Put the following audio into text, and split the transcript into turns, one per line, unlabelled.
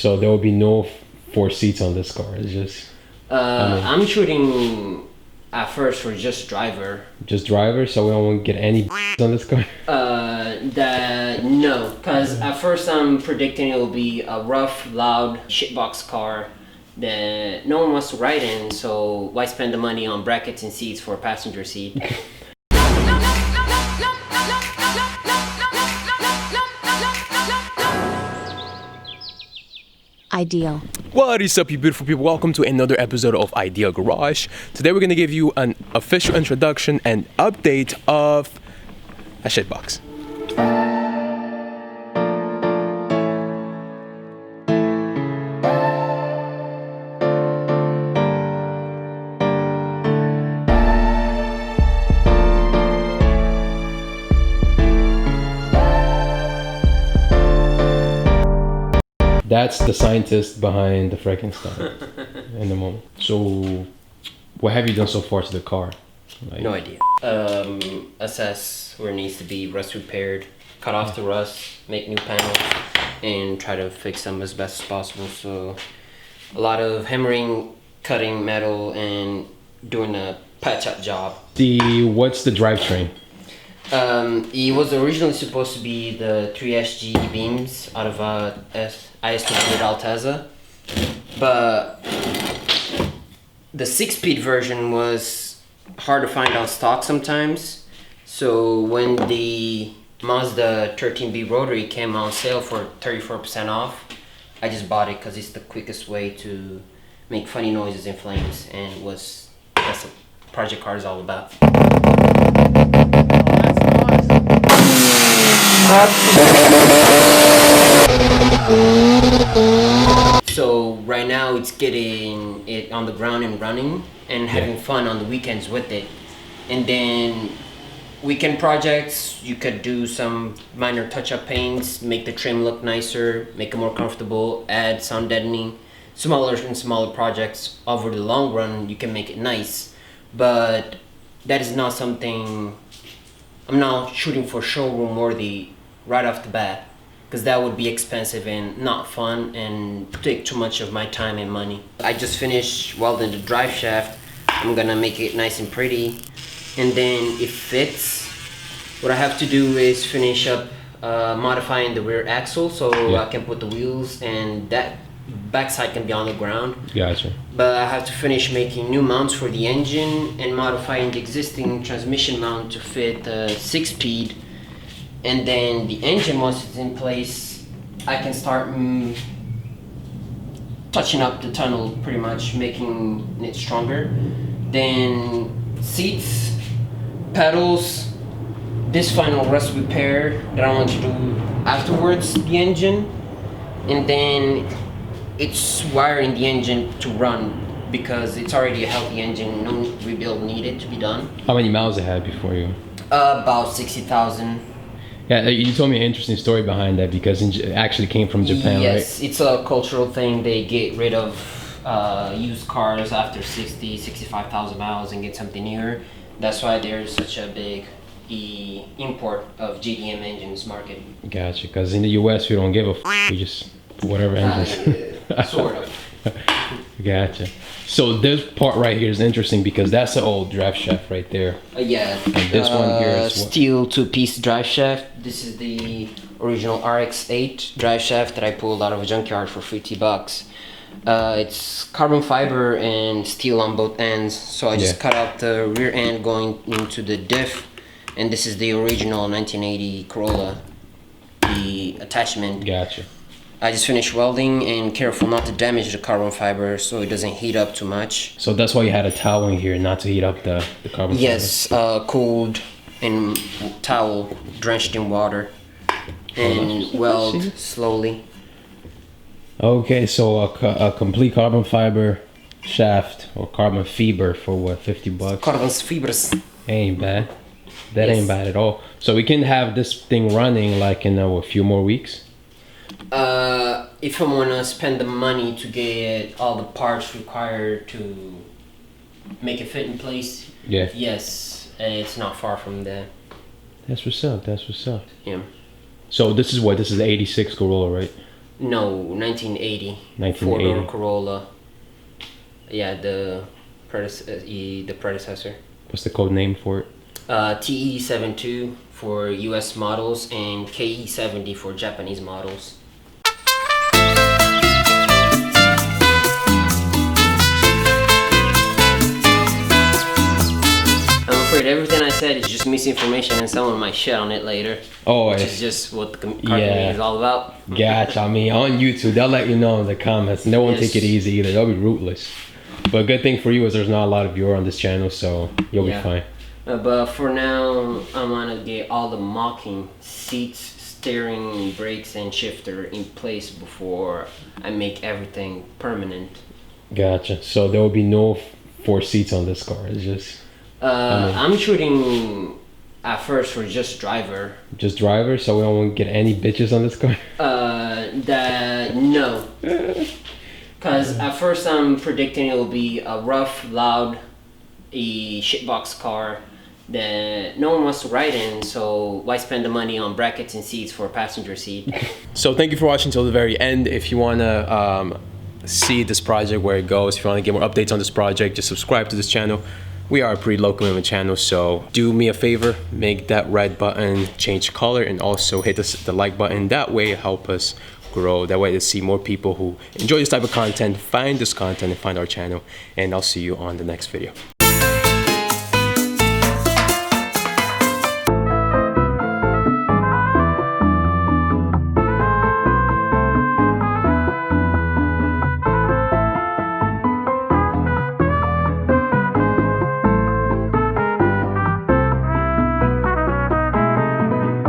So there will be no four seats on this car. It's just.
I'm shooting at first for just driver.
Just driver, so we don't get any on this car.
No, because at first I'm predicting it will be a rough, loud shitbox car that no one wants to ride in. So why spend the money on brackets and seats for a passenger seat?
Ideal.
What is up, you beautiful people? Welcome to another episode of Ideal Garage. Today we're going to give you an official introduction and update of a shitbox.
That's the scientist behind the Frankenstein in the moment. So, what have you done so far to the car? Like,
No idea. Assess where it needs to be rust repaired, cut off the rust, make new panels, and try to fix them as best as possible. So, a lot of hammering, cutting metal, and doing a patch-up job.
What's the drivetrain?
It was originally supposed to be the 3SG beams out of IS200 Altezza, but the 6-speed version was hard to find on stock sometimes. So when the Mazda 13B rotary came on sale for 34% off, I just bought it because it's the quickest way to make funny noises in flames, and that's what Project Car is all about. So right now it's getting it on the ground and running and having fun on the weekends with it. And then weekend projects, you could do some minor touch-up paints, make the trim look nicer, make it more comfortable, add sound deadening. Smaller and smaller projects over the long run, you can make it nice. But that is not something I'm not shooting for showroom worthy right off the bat, because that would be expensive and not fun and take too much of my time and money. I just finished welding the drive shaft. I'm gonna make it nice and pretty, and then it fits. What I have to do is finish up modifying the rear axle so I can put the wheels and that backside can be on the ground.
Gotcha.
But I have to finish making new mounts for the engine and modifying the existing transmission mount to fit 6-speed. And then the engine, once it's in place, I can start touching up the tunnel, pretty much making it stronger. Then seats, pedals, this final rust repair that I want to do afterwards the engine, and then it's wiring the engine to run because it's already a healthy engine. No rebuild needed to be done.
How many miles it had before you?
About 60,000.
Yeah, you told me an interesting story behind that because it actually came from Japan,
Yes,
right?
it's a cultural thing. They get rid of used cars after 65,000 miles and get something newer. That's why there's such a big import of GDM engines market.
Gotcha, because in the US we don't give a we just put whatever engines.
Sort of.
Gotcha. So this part right here is interesting because that's the old drive shaft right there.
Yeah.
And this one here is what?
Steel 2-piece drive shaft. This is the original RX-8 drive shaft that I pulled out of a junkyard for $50. It's carbon fiber and steel on both ends. So I just cut out the rear end going into the diff. And this is the original 1980 Corolla, the attachment.
Gotcha.
I just finished welding and careful not to damage the carbon fiber so it doesn't heat up too much.
So that's why you had a towel in here, not to heat up the carbon
Yes, cooled and towel drenched in water and weld slowly.
Okay, so a complete carbon fiber shaft or carbon fiber for what, $50?
Carbon fibers.
Ain't bad. That ain't bad at all. So we can have this thing running like in a few more weeks?
If I want to spend the money to get all the parts required to make it fit in place, yes, it's not far from there.
That's what's up. That's what's up.
Yeah.
So this is what? This is the 86 Corolla, right?
No, 1980.
1980.
Four-door Corolla. Yeah, the predecessor.
What's the code name for it?
TE72 for US models and KE70 for Japanese models. I'm afraid everything I said is just misinformation and someone might shit on it later.
Oh,
Which
it's
is just what the car
Yeah.
community is all about.
Gotcha. I mean, on YouTube, they'll let you know in the comments, and they won't
Yes.
take it easy either. They'll be rootless. But good thing for you is there's not a lot of viewers on this channel, so you'll
Yeah.
be fine.
But for now, I'm gonna get all the mocking seats, steering, brakes, and shifter in place before I make everything permanent.
Gotcha. So there will be no 4 seats on this car. It's just
I'm shooting at first for just driver.
driver, so we don't get any bitches on this car.
No. Cause at first I'm predicting it will be a rough, loud, a shitbox car that no one wants to ride in, so why spend the money on brackets and seats for a passenger seat?
So thank you for watching till the very end. If you want to see this project, where it goes, if you want to get more updates on this project, just subscribe to this channel. We are a pretty low commitment channel, so do me a favor, make that red button change color, and also hit the like button. That way it help us grow. That way to see more people who enjoy this type of content, find this content and find our channel. And I'll see you on the next video.